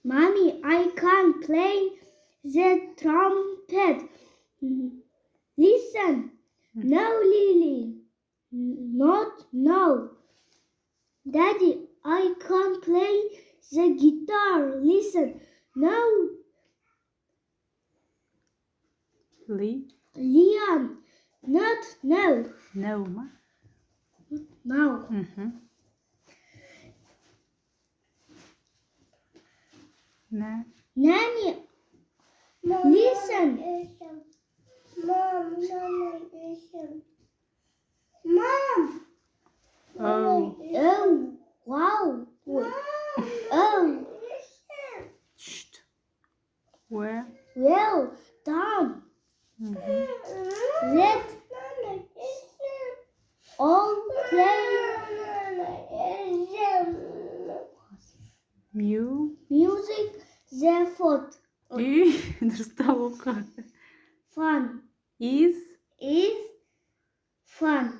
Mommy, I can't play the trumpet. Listen. No, Lily. Not no. Daddy, I can't play the guitar. Listen. No. Leon. Not no. No mu? No. Ne? Nanny, listen. Mom, listen. Mom. Oh. Oh, wow. Oh, Şşt. Where? well done. Let all play music the foot. Fun Is? is fun.